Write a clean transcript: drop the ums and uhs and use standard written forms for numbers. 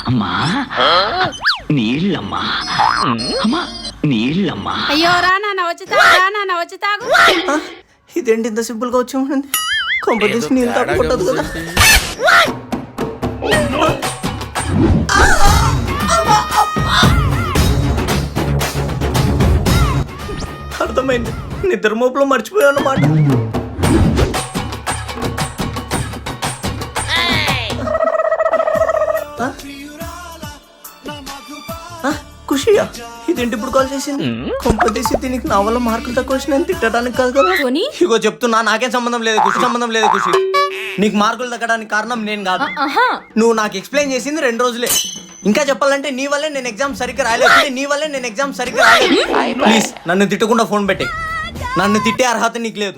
అమ్మా నీళ్ళమ్మా, అమ్మా నీళ్ళమ్మా. అయ్యో రా నాన్న వచ్చి తాగు. ఇదేంటి ఇంత సింపుల్ గా వచ్చి ఉంటుంది? కంపెనీస్ నీళ్ళు తాగకూడదు కదా. అర్థమైంది, నిద్ర మోపులో మర్చిపోయాను అన్నమాట. ఖుషియా, ఇదేంటి ఇప్పుడు కాల్ చేసింది? కొంపదీసి దీనికి నా వల్ల మార్కులు తక్కువ వచ్చినాయని తిట్టడానికి కాదు కదా. ఇగో చెప్తున్నా, నాకేం సంబంధం లేదు ఖుషి. నీకు మార్కులు తగ్గడానికి కారణం నేను కాదు. నువ్వు నాకు ఎక్స్ప్లెయిన్ చేసింది 2 రోజులే. ఇంకా చెప్పాలంటే నీ వల్లే నేను ఎగ్జామ్ సరిగ్గా రాలేదు. ప్లీజ్ నన్ను తిట్టకుండా ఫోన్ పెట్టే. నన్ను తిట్టే అర్హత నీకు లేదు.